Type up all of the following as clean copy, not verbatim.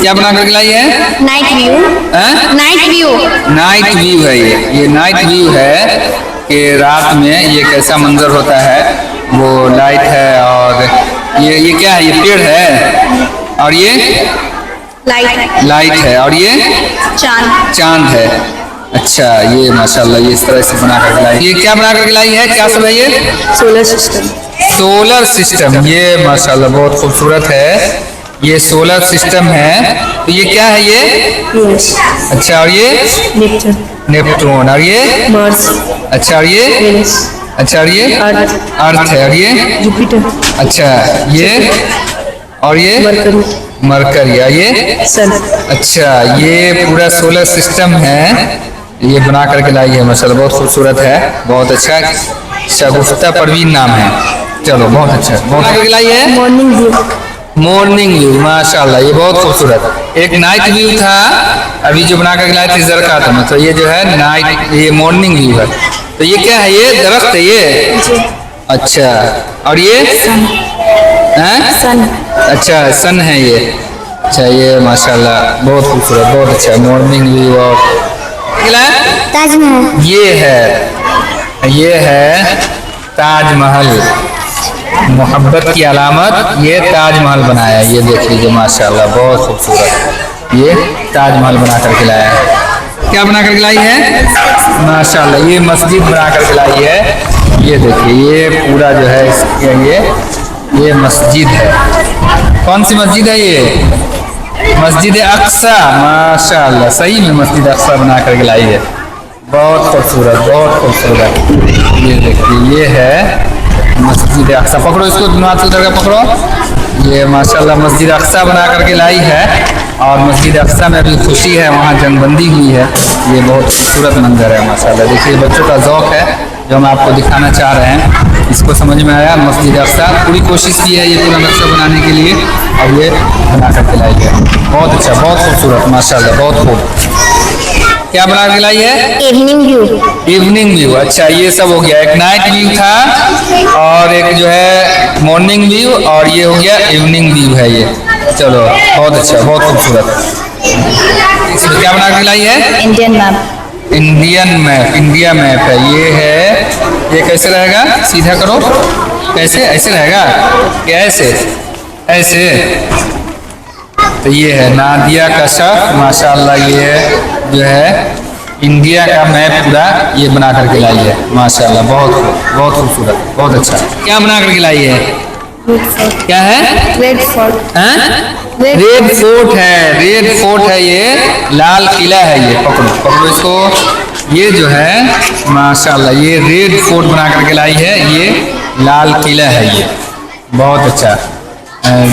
क्या बना करके लाई है? Night view. Night view. Night view है ये नाइट व्यू है कि रात में ये कैसा मंजर होता है। वो लाइट है और ये क्या है? ये पेड़ है और ये लाइट है और ये चांद है। अच्छा, ये माशाल्लाह ये इस तरह से बना करके लाई। ये क्या बना करके लाई है? क्या सब है ये? Solar system. सोलर सिस्टम, ये माशाल्लाह बहुत खूबसूरत है। ये सोलर सिस्टम है। तो ये क्या है ये? अच्छा, और ये नेपट्टून और ये मार्स। अच्छा, और ये अच्छा, और ये अर्थ है और ये जुपिटर। अच्छा, ये और ये मरकरी और ये सन। अच्छा, ये पूरा सोलर सिस्टम है। ये बना करके लाई है माशाल्लाह, बहुत खूबसूरत है, बहुत अच्छा। शगुफ्ता परवीन नाम है। चलो बहुत अच्छा, बहुत करके लाई है। Morning view. मॉर्निंग व्यू माशाल्लाह, ये बहुत खूबसूरत। एक नाइट व्यू था अभी जो बना करके लाए थे जरका था, मतलब ये जो है नाइट, ये मॉर्निंग व्यू है। तो ये क्या है? ये दरख्त है ये। अच्छा, और ये सन। अच्छा, सन है ये। अच्छा, ये माशाल्लाह बहुत खूबसूरत, बहुत अच्छा मॉर्निंग व्यू। और ताजमहल। ये है ताजमहल, मोहब्बत की अलामत। ये ताजमहल बनाया है, ये देख लीजिए माशाल्लाह बहुत खूबसूरत। ये ताजमहल बना करके लाया है। क्या बना करके लाई है? माशाल्लाह ये मस्जिद बना करके लाई है। ये देखिए ये पूरा जो है ये मस्जिद है। कौन सी मस्जिद है ये? मस्जिद अक्सा। माशाल्लाह सही में मस्जिद अक्सा बना करके लाई है, बहुत खूबसूरत, बहुत खूबसूरत। ये देखिए ये है मस्जिद अक्सा। पकड़ो इसको, हाथ उधर का पकड़ो। ये माशाल्लाह मस्जिद अक्सा बना करके लाई है और मस्जिद अक्सा में अभी खुशी है, वहाँ जंगबंदी हुई है। ये बहुत खूबसूरत मंजर है माशाल्लाह। देखिए बच्चों का ज़ौक़ है जो हम आपको दिखाना चाह रहे हैं। इसको समझ में आया। मस्जिद अक्सा पूरी कोशिश की है ये पूरा नक्शा बनाने के लिए और ये बना करके लाई है। बहुत अच्छा, बहुत खूबसूरत माशाल्लाह, बहुत खूब। क्या बना के लाई है? Evening view. Evening view. अच्छा, ये सब हो गया। एक नाइट व्यू था और एक जो है मॉर्निंग व्यू और ये हो गया इवनिंग व्यू है ये। चलो बहुत अच्छा, बहुत खूबसूरत। इसमें क्या बना के लाई है? Indian map. Indian map, India map है ये है। ये कैसे रहेगा? सीधा करो। कैसे? ऐसे रहेगा? क्या ऐसे? ऐसे। तो ये है नादिया कशफ माशाल्लाह, ये जो है इंडिया का मैप पूरा ये बना करके लाई है माशाल्लाह, बहुत खूबसूरत, बहुत अच्छा। क्या बना करके लाई है? क्या है? Red fort. रेड फोर्ट है, रेड फोर्ट है ये, लाल किला है ये। पकड़ो पकड़ो इसको। ये जो है माशाल्लाह ये रेड फोर्ट बना करके लाई है, ये लाल किला है ये, बहुत अच्छा।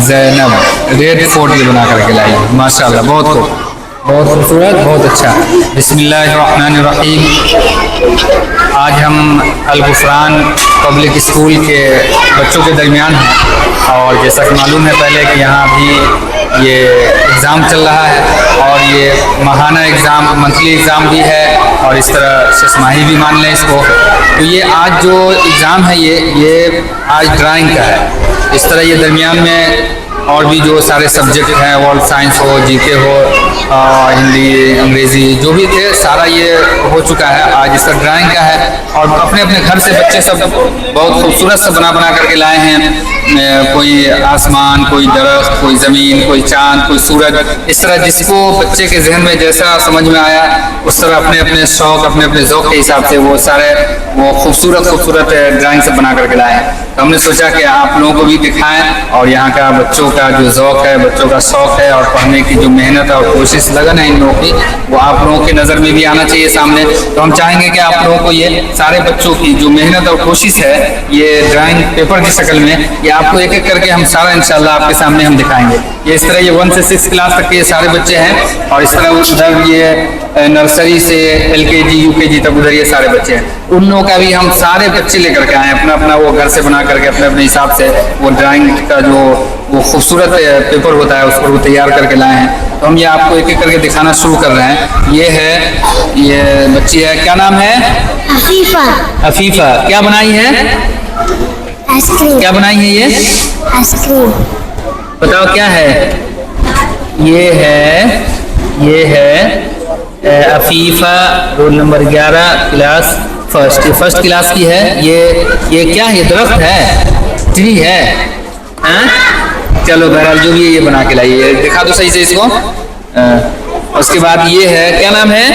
ज़ैनब रेड फोर्ट ये बना करके लाई है माशाल्लाह, बहुत खूबसूरत, बहुत अच्छा। बिस्मिल्लाहिर्रहमानिर्रहीम। आज हम अल गुफरान पब्लिक स्कूल के बच्चों के दरमियान हैं और जैसा कि मालूम है पहले कि यहाँ अभी ये एग्ज़ाम चल रहा है और ये माहाना एग्ज़ाम, मंथली एग्ज़ाम भी है और इस तरह शशमाही भी मान लें इसको। तो ये आज जो एग्ज़ाम है ये आज ड्राइंग का है। इस तरह ये दरमियान में और भी जो सारे सब्जेक्ट हैं, वर्ल्ड साइंस हो, जीके हो, हिंदी, अंग्रेज़ी जो भी थे सारा ये हो चुका है। आज इसका ड्राइंग का है और अपने अपने घर से बच्चे सब बहुत खूबसूरत से बना करके लाए हैं। कोई आसमान, कोई दरख्त, कोई ज़मीन, कोई चांद, कोई सूरज, इस तरह जिसको बच्चे के जहन में जैसा समझ में आया उस तरह अपने अपने शौक़, अपने अपने ज़ौक़ के हिसाब से वो सारे वो खूबसूरत ड्राइंग से बना करके लाए हैं। तो हमने सोचा कि आप लोगों को भी दिखाएं और यहाँ का बच्चों का जो ज़ौक़ है, बच्चों का शौक़ है और पढ़ने की जो मेहनत और कोशिश लगन है इन लोगों की, वो आप लोगों की नज़र में भी आना चाहिए सामने। तो हम चाहेंगे कि आप लोगों को ये सारे बच्चों की जो मेहनत और कोशिश है ये ड्राइंग पेपर की शक्ल में ये आपको एक एक करके हम सारा इंशाल्लाह आपके सामने हम दिखाएंगे। ये इस तरह ये 1 से 6 क्लास तक के ये सारे बच्चे हैं और इस तरह उधर ये नर्सरी से LKG UKG तक उधर ये सारे बच्चे हैं। उन लोगों का भी हम सारे बच्चे लेकर के आए अपना अपना वो घर से बना करके अपने अपने हिसाब से वो ड्राइंग का जो वो खूबसूरत पेपर होता है उसको वो तैयार करके लाए हैं। तो हम ये आपको एक एक करके दिखाना शुरू कर रहे हैं। ये है, ये बच्ची है, क्या नाम है? अफीफा। अफीफा। क्या बनाई है? आइसक्रीम। क्या बनाई है ये? आइसक्रीम। बताओ क्या है ये है Afifa, roll number 11, class first. ये फर्स्ट क्लास की है। ये क्या है? ये दरख्त है, ट्री है। हाँ? चलो बहरहाल जो भी है ये बना के लाइए, दिखा दो सही से इसको। उसके बाद ये है, क्या नाम है?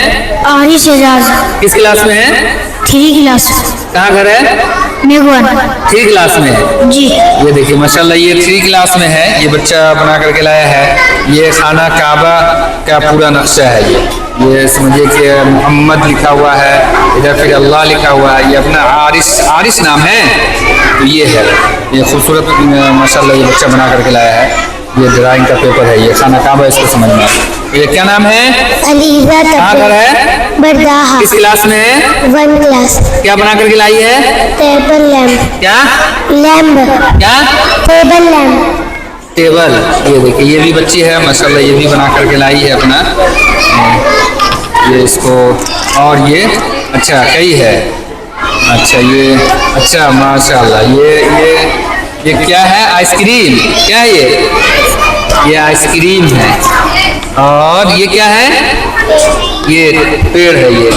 आरिश एजाज। किस क्लास में है? 3 क्लास। कहाँ घर है? मेघवन। 3 क्लास में है जी। ये देखिए माशाल्लाह, ये 3 क्लास में है। ये बच्चा बना करके लाया है। ये खाना काबा का पूरा नक्शा है। ये समझिए कि मोहम्मद लिखा हुआ है, इधर फिर अल्लाह लिखा हुआ है। ये अपना आरिश नाम है। तो ये है, ये खूबसूरत माशाल्लाह ये बच्चा बना करके लाया है। ये ड्राइंग का पेपर है, ये खाना काबा इसको समझना। ये क्या नाम है? अलीजा। कहाँ घर है? बरदाहा। किस क्लास में है? 1 क्लास। क्या बना करके लाई है? Table lamp. क्या लैम्प। क्या? Table lamp. टेबल। ये देखिए ये भी बच्ची है माशाल्लाह, ये भी बना करके लाई है अपना। ये इसको, और ये अच्छा कई है। अच्छा ये, अच्छा माशाल्लाह ये क्या है? आइसक्रीम। क्या है ये आइसक्रीम है। और ये क्या है? ये पेड़ है। ये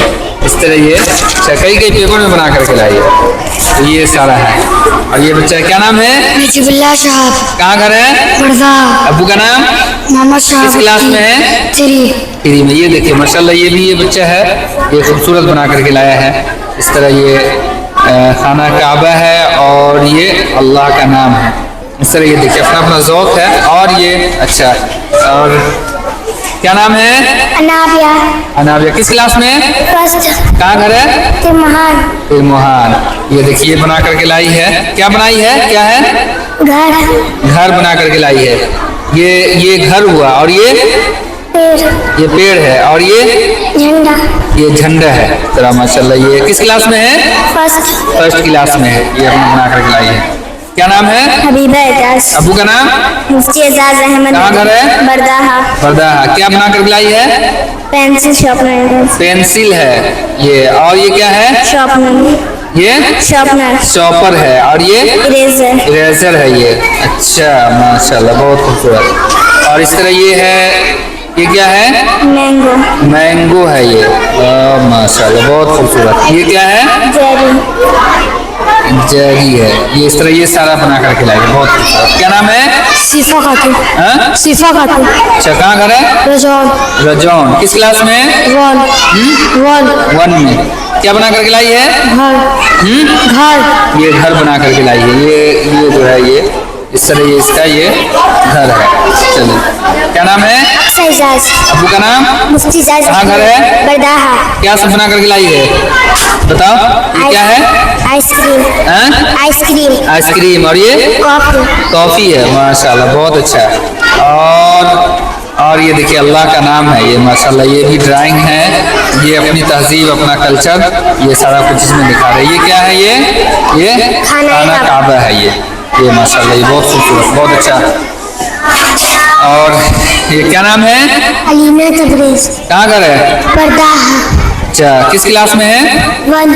इस तरह ये कई पेपर में बना करके लाई है। तो ये सारा है। और ये बच्चा क्या नाम है? नजीबुल्लाह साहब। कहाँ घर है? बरदा। अब्बू का नाम? मोहम्मद साहब। किस क्लास में है? 3 में। ये देखिए माशाल्लाह, ये भी ये बच्चा है, ये खूबसूरत बना करके लाया है। इस तरह ये खाना काबा है और ये अल्लाह का नाम है। इस तरह ये देखिए अपना अपना ज़ौक़ है। और ये अच्छा, और क्या नाम है? अनाबिया। अनाबिया किस क्लास में? फर्स्ट। कहाँ घर है? तिरमोहान। ये देखिए ये बना करके लाई है। क्या बनाई है? क्या है? घर बना करके लाई है। ये घर हुआ। और ये पेड़ है। और ये झंडा। ये झंडा है। जरा माशाल्लाह, ये किस क्लास में है? फर्स्ट क्लास में है। ये अपने बना करके लाई है। क्या नाम है? हबीबा एजाज। अबू का नाम? मुफ्ती एजाज अहमद। कहाँ घर है? बरदाहा। क्या बना करके लाई है? Pencil sharpener. पेंसिल है ये। और ये क्या है? शार्पनर। ये शॉपर है। और ये इरेजर है ये। अच्छा माशाल्लाह बहुत खूबसूरत। और इस तरह ये है, ये क्या है? मैंगो है ये। माशाल्लाह बहुत खूबसूरत। ये क्या है? जेरी है। ये इस तरह ये सारा बना करके लाएंगे, बहुत खूबसूरत। क्या नाम है? सिफा खातून। हाँ? सिफा खातून। अच्छा कहाँ घर है? रजौन। किस क्लास में? 1 में। क्या बना करके लाई है? घर। ये घर बना करके लाई है। ये जो है ये इस तरह ये इसका ये घर है। चलिए क्या नाम है? अबू का नाम? मुफ्ती एजाज। कहाँ घर है? बरदाहा। क्या सब बना करके लाई है? बताओ। ये क्या है? आइसक्रीम। आइसक्रीम। और ये कॉफी है। माशाल्लाह बहुत अच्छा है। और ये देखिए अल्लाह का नाम है। ये माशाल्लाह ये भी ड्राइंग है। ये अपनी तहजीब, अपना कल्चर, ये सारा कुछ इसमें दिखा रहे हैं। ये क्या है? ये खाना काबा है। ये माशाल्लाह ये बहुत खूबसूरत, बहुत अच्छा। और ये क्या नाम है? अलीना तबरेज। कहाँ घर है? बरदाहा। अच्छा किस क्लास में है? 1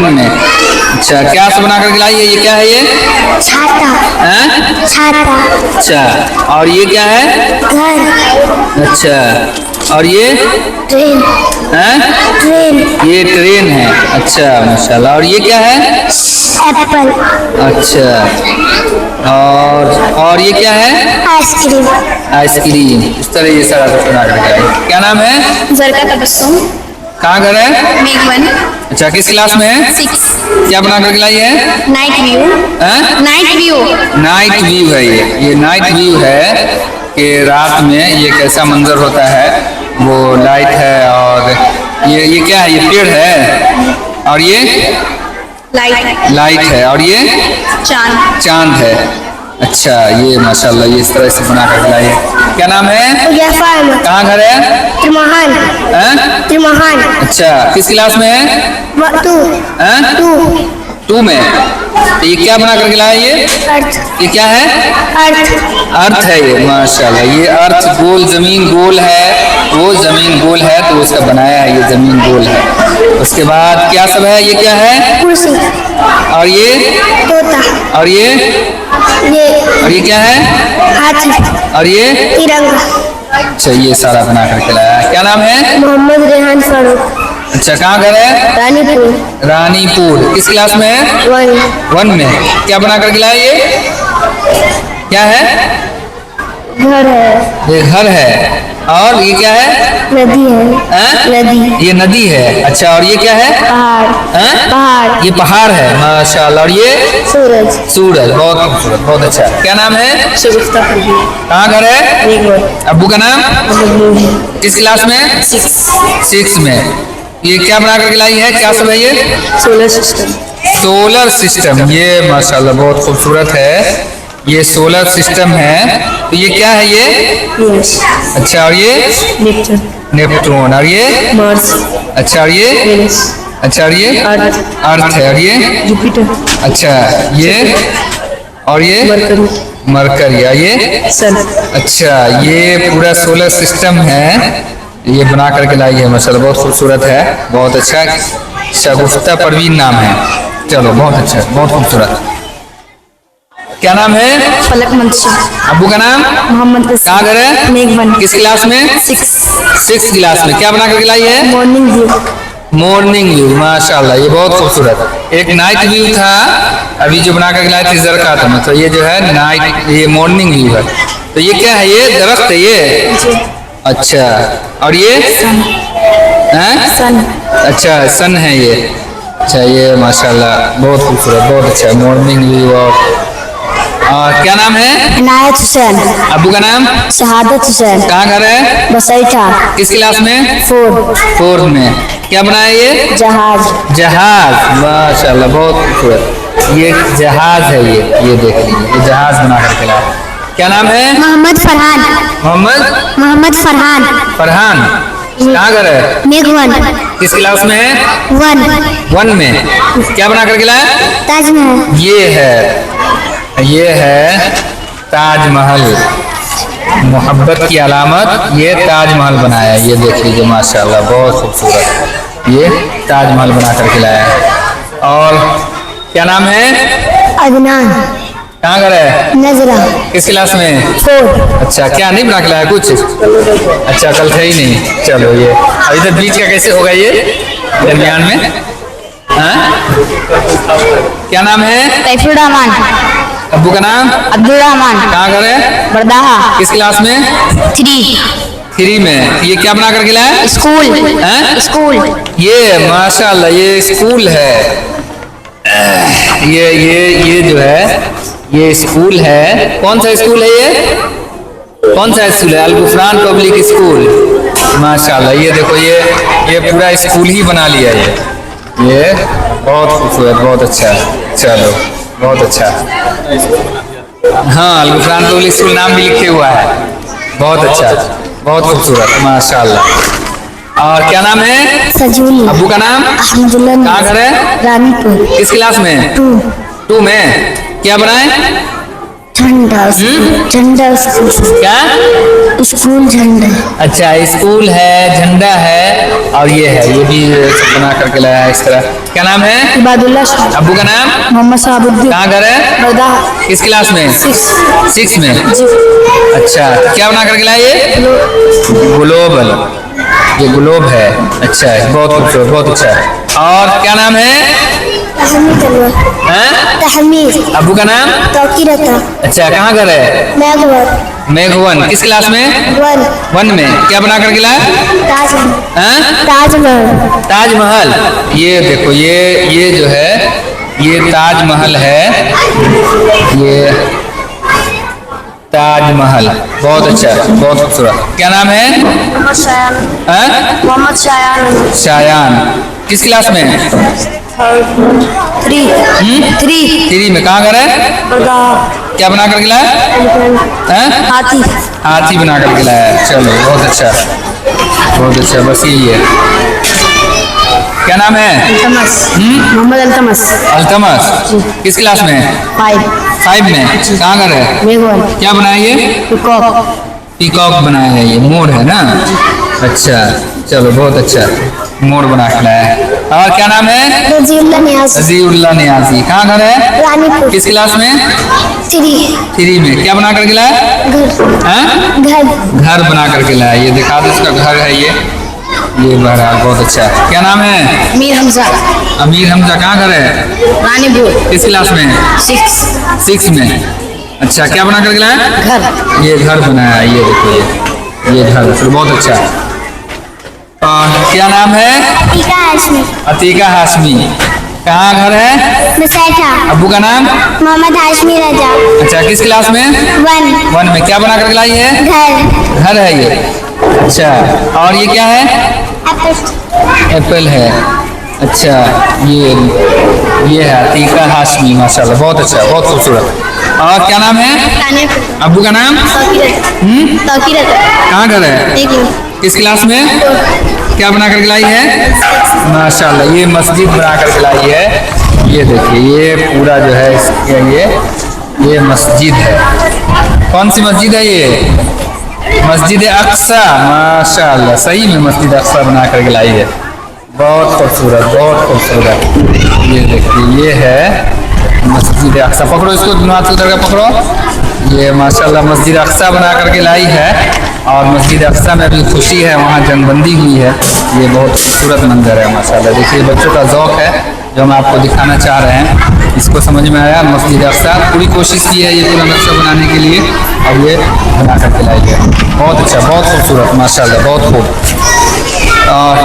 में। अच्छा क्या सब बना करके लाई है? ये क्या है? ये छाता। अच्छा और ये क्या है? घर। अच्छा और ये ट्रेन। ये ट्रेन है। अच्छा माशाल्लाह। और ये क्या है? एप्पल। अच्छा और ये क्या है? आइसक्रीम। इस तरह ये सारा कुछ बना करके लाई। क्या नाम है? जरका तबस्सुम। कहाँ घर है? मेघवन। अच्छा किस क्लास में है? 6। क्या बना करके लाई है? नाइट व्यू है। ये नाइट व्यू है कि रात में ये कैसा मंजर होता है। वो लाइट है। और ये क्या है? ये पेड़ है। और ये लाइट है। और ये चांद है। अच्छा ये माशाल्लाह ये इस तरह से बना कर लाई है। क्या नाम है? कहाँ घर है? तिरमोहान। अच्छा किस क्लास में है? 2 में। तो ये क्या बना करके लाया? ये क्या है? अर्थ है ये। माशाल्लाह ये अर्थ गोल, जमीन गोल है। वो जमीन गोल है तो उसका बनाया है। ये जमीन गोल है। उसके बाद क्या सब है? ये क्या है? कुर्सी। और ये तोता। और ये ये और ये क्या है? हाथी। और ये? तिरंगा। अच्छा, ये सारा बना करके लाया। क्या नाम है? मोहम्मद रेहान फारूक। अच्छा, कहाँ घर है? रानीपुर। रानीपुर। किस क्लास में है? 1 में। क्या बना करके लाया ये? क्या है? घर है। ये घर है। और ये क्या है? नदी है। नदी। ये नदी है। अच्छा, और ये क्या है? पहाड़। पहाड़। ये पहाड़ है। माशाल्लाह। और ये? सूरज। सूरज। बहुत खूबसूरत, बहुत अच्छा। क्या नाम है? शगुफ्ता परवीन। कहाँ घर है? अब्बू का नाम? किस क्लास में? 6 में। ये क्या बना करके लाई है? क्या सब है ये? Solar system. Solar system. ये माशाल्लाह बहुत खूबसूरत है। ये सोलर सिस्टम है। तो ये क्या है ये? अच्छा, और ये? नेपच्यून। और ये? मार्स। अच्छा, और ये? अच्छा, और ये? अर्थ है। और ये? जुपिटर। अच्छा, ये? और ये? मरकरी। और ये? सन। अच्छा, ये पूरा सोलर सिस्टम है। ये बना करके लाई है माशाल्लाह, बहुत खूबसूरत है, बहुत अच्छा। शगुफ्ता परवीन नाम है। चलो, बहुत अच्छा, बहुत खूबसूरत। क्या नाम है? फलक मंसूर। अब्बू का नाम? मोहम्मद। कहाँ घर है? मेघवन। किस क्लास में? 6 क्लास में। क्या बना करके लाई है? Morning view. Morning view. माशाल्लाह, ये बहुत खूबसूरत। एक नाइट व्यू था, अभी जो बना करके लाए थे जरका था, मतलब ये जो है नाइट, ये मॉर्निंग व्यू है। तो ये क्या है? ये दरख्त है ये? अच्छा, और ये? सन। अच्छा, सन है ये। अच्छा, ये माशाल्लाह बहुत खूबसूरत, बहुत अच्छा मॉर्निंग व्यू। और क्या नाम है? इनायत हुसैन। अब्बू का नाम? शहादत हुसैन। कहाँ घर है? बसैठा। किस क्लास में? 4 में। क्या बनाया ये? जहाज। जहाज। माशाल्लाह बहुत खूबसूरत। ये जहाज है। ये देख लीजिए, ये जहाज बना करके लाया। क्या नाम है? मोहम्मद फरहान। मोहम्मद फरहान। फरहान। कहाँ घर है? मेघवन। किस क्लास में है? 1 में। क्या बना करके लाया? ताजमहल। ये है ताजमहल, मोहब्बत की अलामत। ये ताजमहल बनाया है। ये देख लीजिए माशाल्लाह बहुत खूबसूरत। ये ताजमहल बना करके लाया है। और क्या नाम है? अदनान। कहाँ घर है? नजरा। किस क्लास में? 4। अच्छा, क्या नहीं बना के लाया कुछ? अच्छा, कल थे ही नहीं। चलो, ये अब इधर बीच का कैसे होगा ये दरमियान में? क्या नाम है? तैफुर रहमान। अब्बू का नाम? अब्दुल रहमान। कहाँ घर है? बरदाहा। किस क्लास में? 3 में। ये क्या बना करके लाया? स्कूल। ये माशाल्लाह, ये स्कूल है। ये जो है ये स्कूल है। कौन सा स्कूल है ये? कौन सा स्कूल है? अल गुफरान पब्लिक स्कूल। माशाल्लाह, ये देखो, ये पूरा स्कूल ही बना लिया ये बहुत खूबसूरत, बहुत अच्छा। चलो, बहुत अच्छा। हाँ, अल गुफरान पब्लिक स्कूल नाम भी लिखे हुआ है। बहुत अच्छा, बहुत खूबसूरत, माशाल्लाह। और क्या नाम है? सजूल। अब्बू का नाम? अहमदुल्लाह। कहाँ घर है? रानीपुर। किस क्लास में? 2 में। क्या बनाए? झंडा। झंडा स्कूल। क्या? स्कूल झंडा। अच्छा, स्कूल है, झंडा है, और ये है, ये भी बना करके लाया है इस तरह। क्या नाम है? इबादुल्लाह शाह। अब्बू का नाम? मोहम्मद साहबुद्दीन। कहाँ घर है? बरदाहा। किस क्लास में? 6 में। अच्छा, क्या बना करके लाया ये? ग्लोबल। ये ग्लोब है। अच्छा है, बहुत खूबसूरत, बहुत अच्छा है। और क्या नाम है? तहमीद। अब्बू का नाम? तौकीरता। अच्छा, कहाँ घर है? मेघवन। किस क्लास में? 1 में। क्या बना करके लाया? ताजमहल। ताजमहल। ये देखो, ये जो है ये ताजमहल है। ये ताजमहल बहुत अच्छा, बहुत खूबसूरत। क्या नाम है? मोहम्मद शायान। शायान। किस क्लास में? 3 में। कहाँ घर है? क्या बना करके लाया? हाथी। हाथी बना करके लाया है। चलो, बहुत अच्छा, बहुत अच्छा। बस यही है। क्या नाम है? मोहम्मद अल्तमस। अल्तमस। किस क्लास में? 5 में। कहाँ घर है? मेघवन। क्या बनाया ये? पीकॉक बनाया है। ये मोर है ना? अच्छा, चलो, बहुत अच्छा। मोड़ बना के लाया है। और क्या नाम है? रजीउल्लाह नियाज़ी। रजीउल्लाह नियाज़ी। कहाँ घर है? रानीपुर। किस क्लास में? 3 में। क्या बना करके लाया? घर। हाँ? घर बना करके लाया। ये दिखा दो, इसका घर है ये बहरहाल बहुत अच्छा है। क्या नाम है? अमीर हमजा। अमीर हमजा। कहाँ घर है? रानीपुर। किस क्लास में? 6 में। अच्छा, क्या बना करके लाया? घर। ये घर बनाया है। ये देखो ये घर फिर बहुत अच्छा है। क्या नाम है? अतीका हाशमी। अतीका हाशमी। कहाँ घर है? मुसैठा। अब्बू का नाम? मोहम्मद हाशमी रजा। अच्छा, किस क्लास में? 1 में। क्या बना करके लाई है? घर है ये। अच्छा, और ये क्या है? एप्पल है। अच्छा, ये है अतीका हाशमी। माशाल्लाह बहुत अच्छा, बहुत खूबसूरत। और क्या नाम है? अब्बू का नाम? कहाँ घर है? किस क्लास में? क्या बना करके लाई है? माशाल्लाह, ये मस्जिद बना करके लाई है। ये देखिए, ये पूरा जो है ये मस्जिद है। कौन सी मस्जिद है ये? मस्जिद अक्सा। माशाल्लाह, सही में मस्जिद अक्सा बना करके लाई है। बहुत खूबसूरत, बहुत खूबसूरत। ये देखिए, ये है मस्जिद अक्सा। पकड़ो इसको, हाथ उधर का पकड़ो। ये माशाल्लाह मस्जिद अक्सा बना करके लाई है। और मस्जिद अक्सा में भी खुशी है, वहाँ जंगबंदी हुई है। ये बहुत खूबसूरत मंजर है माशाल्लाह। देखिए, बच्चों का ज़ौक़ है जो हम आपको दिखाना चाह रहे हैं। इसको समझ में आया। मस्जिद अक्सा पूरी कोशिश की है ये पूरा नक्शा बनाने के लिए, और ये बना करके लाई है। बहुत अच्छा, बहुत खूबसूरत माशाल्लाह, बहुत खूब।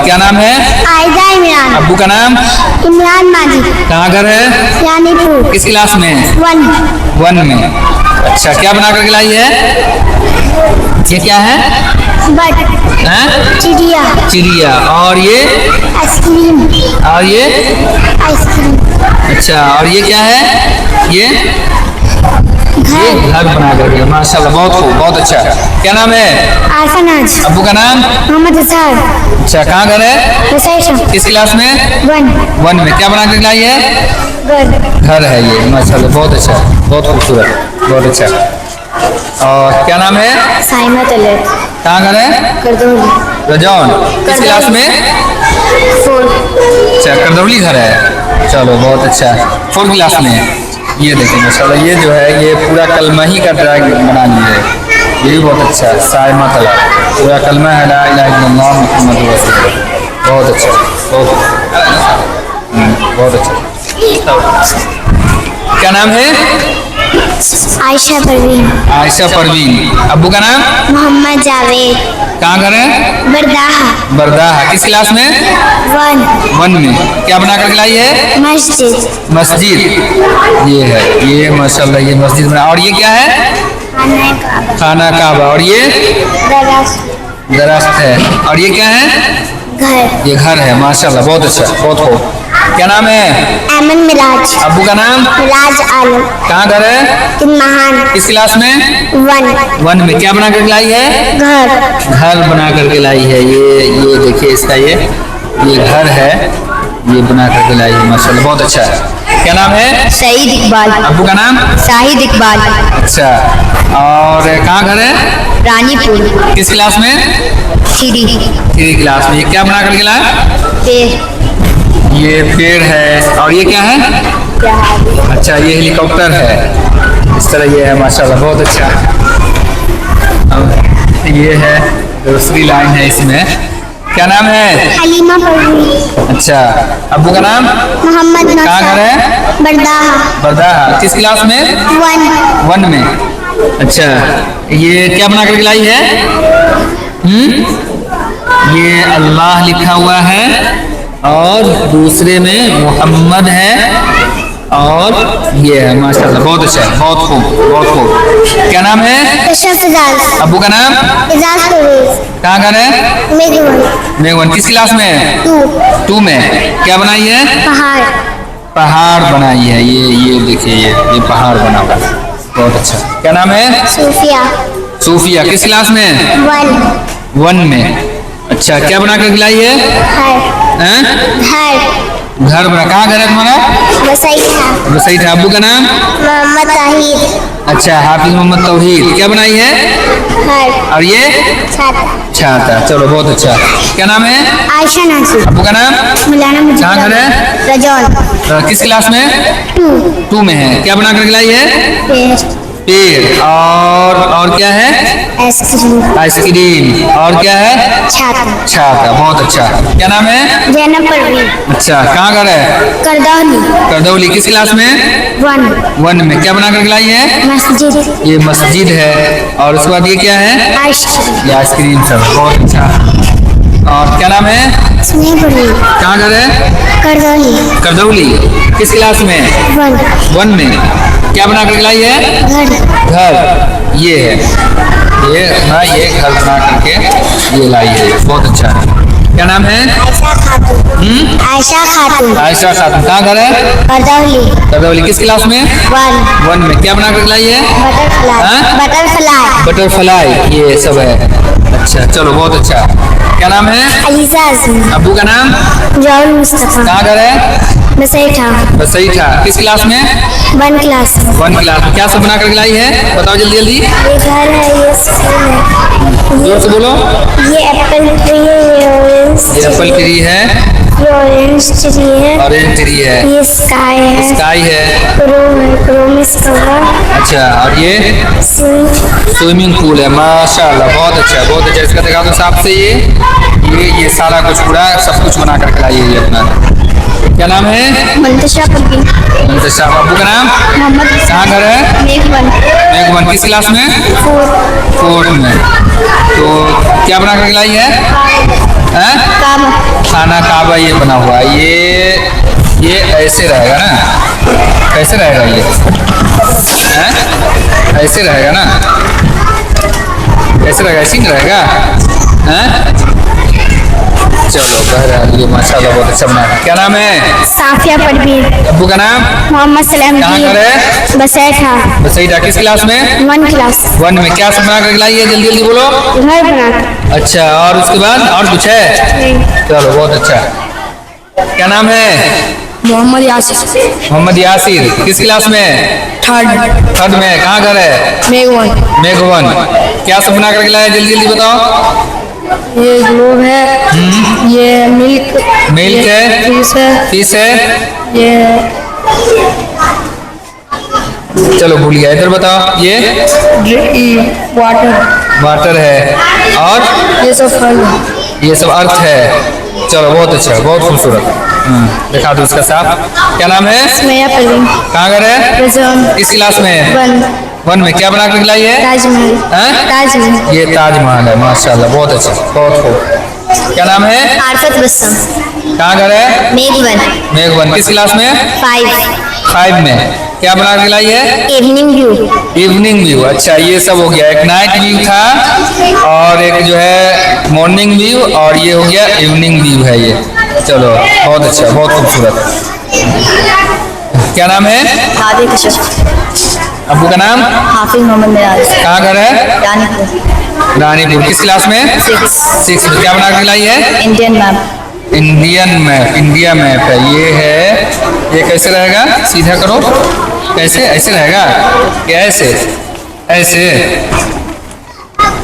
क्या नाम है? आयदा इमरान। अब्बू का नाम? इमरान माजिद। कहाँ घर है? रानीपुर। किस क्लास में? 1 में। अच्छा, क्या बना करके लाई है? ये क्या है? चिड़िया। और ये? आइसक्रीम। और ये? आइसक्रीम। अच्छा, और ये क्या है? ये घर बना करके। माशाल्लाह बहुत खूब, बहुत अच्छा। क्या नाम है? आरफानाज। अब्बू का नाम? मोहम्मद अजहर। अच्छा, कहाँ घर है? मुसैठा। किस क्लास में? 1 में। क्या बना करके लाई है? घर है ये। माशाल्लाह बहुत अच्छा, बहुत खूबसूरत, बहुत अच्छा। और क्या नाम है? साइमा तलत। कहाँ घर है? करदौली। रजौन। किस क्लास में? 4। अच्छा, करदौली घर है। चलो बहुत अच्छा, 4 क्लास में। ये देखिए माशाल्लाह, ये जो है ये पूरा कलमा ही का ड्राइंग बना लिया है। ये भी बहुत अच्छा है। साइमा तला पूरा कलमा है, ला इलाहा इल्लल्लाह मुहम्मदुर रसूलुल्लाह। बहुत अच्छा, बहुत अच्छा। क्या नाम है? आयशा परवीन। आयशा परवीन। अब्बू का नाम? मोहम्मद जावेद। कहाँ घर है? बरदाहा। बरदाहा। किस क्लास में? 1 में। क्या बना करके लाई है? मस्जिद। ये है, ये माशाल्लाह ये मस्जिद बना। और ये क्या है? खाना काबा। और ये? दरख्त है। और ये क्या है? घर। ये घर है। माशाल्लाह बहुत अच्छा, बहुत खूब। क्या नाम है? अमन मिराज। अब्बू का नाम? मिराज आलम। कहाँ घर है? महान। किस क्लास में? 1 में। क्या बना करके लाई है? घर बना करके लाई है। ये देखिए इसका ये घर है, ये बना करके लाई है। माशाल्लाह बहुत अच्छा है। क्या नाम है? सईद इकबाल। अब्बू का नाम? शाहिद इकबाल। अच्छा, और कहाँ घर है? रानीपुर। किस क्लास में? 3 क्लास में। ये क्या बना करके लाया? ये पेड़ है। और ये क्या है? अच्छा, ये हेलीकॉप्टर है। इस तरह ये है माशाल्लाह बहुत अच्छा। ये है दूसरी लाइन है इसमें। क्या नाम है? हलीमा परवीन। अच्छा, अब्बू का नाम? मोहम्मद। कहाँ घर है? बरदाहा। किस क्लास में? 1 में। अच्छा, ये क्या बना करके लाई है? ये अल्लाह लिखा हुआ है और दूसरे में मोहम्मद है, और ये है माशाल्लाह बहुत अच्छा है, बहुत खूब, बहुत खूब। क्या नाम है? अब्बू का नाम? कहाँ घर है? मेघवन। किस क्लास में? 2 में। क्या बनाई है? पहाड़ बनाई है। ये देखिए, ये पहाड़ बना हुआ है, बहुत अच्छा। क्या नाम है? सूफिया। किस क्लास में? 1 में। अच्छा, क्या बना कर लाई है? घर बना, कहाँ घर है तुम्हारा? बसैठा। बसैठा। अब्बू का नाम? मोहम्मद ताहिर। अच्छा, हाफिज मोहम्मद तौहीद। क्या बनाई है? घर। और ये? छाता। छाता। चलो बहुत अच्छा। क्या नाम है? आयशा नासिर। अब्बू का नाम? मौलाना मुझे। कहाँ घर है? रजौन। किस क्लास में? 2 में है। क्या बना कर लाई है? पेड़। और क्या है? आइसक्रीम। आइसक्रीम। और क्या है? छाता। छाता। बहुत अच्छा। क्या नाम है? जैनब परवीन। अच्छा, कहाँ घर है? करदौली। करदौली। किस क्लास में? 1 में। क्या बना कर लाई है? मस्जिद। ये मस्जिद है। और उसके बाद ये क्या है? आइसक्रीम। ये आइसक्रीम सब। बहुत अच्छा। और क्या नाम है? स्नेह परवीन। कहाँ घर है? करदौली। करदौली। किस क्लास में? 1 में। क्या बना कर लाई है? घर। घर। ये है, ये घर बना करके ये लाई है। बहुत अच्छा है। क्या नाम है? आयशा खातून। आयशा खातून। आयशा खातून। कहाँ घर है? करदौली। करदौली। किस क्लास में? 1 में। क्या बना कर लाई है? बटरफ्लाई। बटरफ्लाई। बटरफ्लाई। ये सब है। अच्छा, चलो बहुत अच्छा। क्या नाम है? अलीजा आजमी। अब्बू का नाम? जाउल मुस्तफा। कहाँ घर है? बसैठा। बसैठा। किस क्लास में? 1 क्लास। 1 क्लास में। क्या सब बना कर लाई है? बताओ जल्दी जल्दी। ये घर है, ये स्कूल है, जोर से बोलो। ये एप्पल ट्री है, ये ऑरेंज ये एप्पल ट्री है। ये ऑरेंज ट्री है, ऑरेंज ट्री है। ये स्काई है, स्काई है। क्रोम है, क्रोमिस कवर। अच्छा, और ये स्विमिंग पूल है। माशाल्लाह, बहुत अच्छा, बहुत अच्छा। इसका दिखा दो साफ से। ये सारा कुछ पूरा सब कुछ बना कर लाई है ये अपना। क्या नाम है? मुंतशा परवीन। मुंतशा। अब्बू का नाम? मोहम्मद। कहाँ घर है? मेघवन। मेघवन। किस क्लास में? 4 में। तो क्या बना कर लाई है? काबा। खाना काबा ये बना हुआ है। ये ऐसे रहेगा ना? कैसे रहेगा ये? ऐसे रहेगा ना? ऐसे रहेगा? ऐसे नहीं रहेगा? चलो बहरहाल ये माशाल्लाह बहुत अच्छा बना है। क्या नाम है? साफिया परवीन। अब्बू का नाम? मोहम्मद सलाम। कहाँ घर है? बसैठा। बसैठा। किस क्लास में? 1 क्लास। 1 में। क्या सब बना कर लाई है? जल्दी जल्दी बोलो। घर बना। अच्छा, और उसके बाद और कुछ है? चलो बहुत अच्छा। क्या नाम है? मोहम्मद यासिर। मोहम्मद यासिर। किस क्लास में? 3rd में। कहाँ घर है? मेघवन। मेघवन। क्या सब बना कर लाया? जल्दी जल्दी बताओ। ये ग्लोब है, ये मिल्क है, फिश है, ये चलो भूल गया। इधर बताओ। ये वाटर है। और ये सब फल है। ये सब अर्थ है। चलो बहुत अच्छा, बहुत खूबसूरत। दिखा दो उसका साफ। क्या नाम है? स्नेहा परवीन। कहाँ घर है? रजौन। किस क्लास में? 1 में। क्या बना कर लाई है? ताजमहल। ताजमहल। ये ताजमहल है। माशाल्लाह, बहुत अच्छा, बहुत खूब। क्या नाम है? आरफत बस्सम। कहाँ घर है? मेघवन। मेघवन। किस क्लास में? 5 में। क्या बना के लाई है? Evening view. Evening view. अच्छा, ये सब हो गया। एक नाइट व्यू था और एक जो है मॉर्निंग व्यू, और ये हो गया इवनिंग व्यू है ये। चलो बहुत अच्छा, बहुत खूबसूरत। क्या नाम है? हाफिज कश्यप। अब्बू का नाम? हाफिज मोहम्मद मिराज। कहाँ घर है? रानीपुर। रानीपुर। किस क्लास में? 6 में। क्या बना के लाई है? Indian map. Indian map. India map है ये है। ये कैसे रहेगा? सीधा करो। कैसे? ऐसे रहेगा? क्या ऐसे? ऐसे।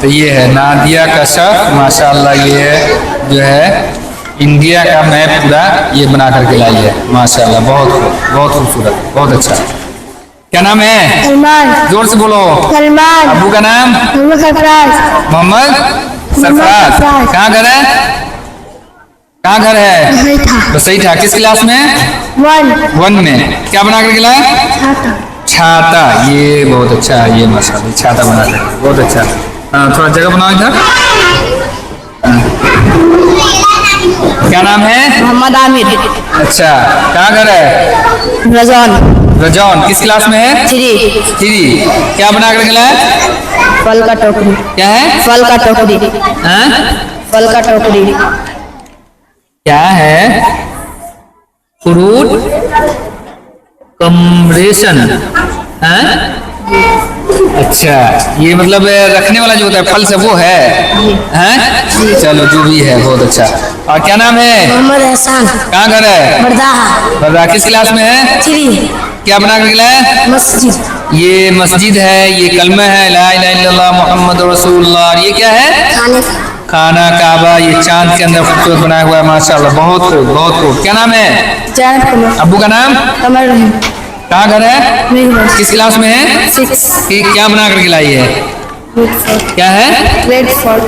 तो ये है नादिया कश्यप। माशाल्लाह, ये जो है इंडिया का मैप पूरा ये बना करके लाई है। माशाल्लाह, बहुत खूबसूरत, बहुत अच्छा। क्या नाम है? सलमान। जोर से बोलो। सलमान। अब्बू का नाम? मोहम्मद सरफराज। मोहम्मद सरफराज। कहाँ घर है? कहाँ घर है? बसैठा। किस क्लास में? 1 में। क्या बना करके लाया? छाता। ये बहुत अच्छा है। ये माशाल्लाह छाता बना कर बहुत अच्छा। थोड़ा जगह बनाओ इधर। क्या नाम है? मोहम्मद आमिर। अच्छा, कहाँ घर है? रजौन। रजौन। किस क्लास में है? 3। क्या बना करके लाया? फल का टोकरी। क्या है? फल का टोकरी। फल का टोकरी। क्या है? फ्रूट कम्बरेशन है। अच्छा, ये मतलब रखने वाला जो होता है फल से वो है। चलो जो भी है बहुत अच्छा। और क्या नाम है? मोहम्मद एहसान। कहाँ घर है? बरदाहा। बरदा। किस क्लास में है? 3। क्या बना कर खिलाया? मस्जिद। ये मस्जिद है, ये कलमा है ला इलाहा इल्लल्लाह मुहम्मद रसूलुल्लाह। और ये क्या है? खाने खाना काबा। ये चांद के अंदर खूबसूरत बनाया हुआ है माशाल्लाह। बहुत खूब, बहुत खूब। क्या नाम है? जायद कमर। अब्बू का नाम? कमर रहीम। कहाँ घर है? मेघराज। किस क्लास में है? 6। क्या बना कर खिलाई है? क्या है? Red fort.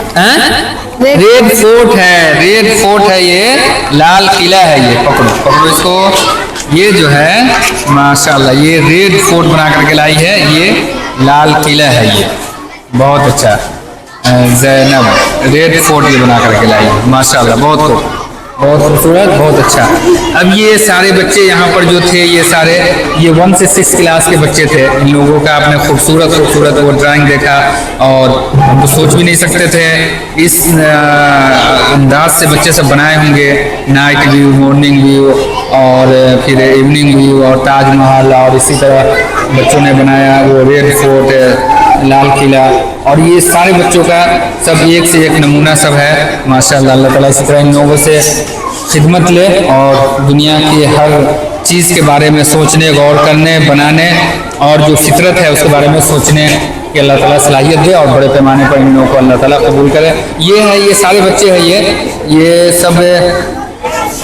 रेड फोर्ट है, रेड फोर्ट है, ये लाल किला है। ये पकड़ो पकड़ो इसको। ये जो है माशाल्लाह ये रेड फोर्ट बना करके लाई है। ये लाल किला है। ये बहुत अच्छा ज़ैनब रेड फोर्ट ये बना करके लाई है माशाल्लाह। बहुत खूबसूरत, बहुत अच्छा। अब ये सारे बच्चे यहाँ पर जो थे ये सारे ये 1 से 6 क्लास के बच्चे थे। इन लोगों का आपने खूबसूरत खूबसूरत वो ड्राइंग देखा और हम तो सोच भी नहीं सकते थे इस अंदाज से बच्चे सब बनाए होंगे। नाइट व्यू, मॉर्निंग व्यू और फिर इवनिंग व्यू और ताजमहल और इसी तरह बच्चों ने बनाया वो रेड फोर्ट, लाल किला। और ये सारे बच्चों का सब एक से एक नमूना सब है माशाल्लाह। अल्लाह ताला इसी तरह इन लोगों से खिदमत ले और दुनिया की हर चीज़ के बारे में सोचने, गौर करने, बनाने और जो फितरत है उसके बारे में सोचने कि अल्लाह ताला सलाहियत दे और बड़े पैमाने पर इन लोगों को अल्लाह ताला कबूल करे। ये है, ये सारे बच्चे हैं, ये सब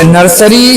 नर्सरी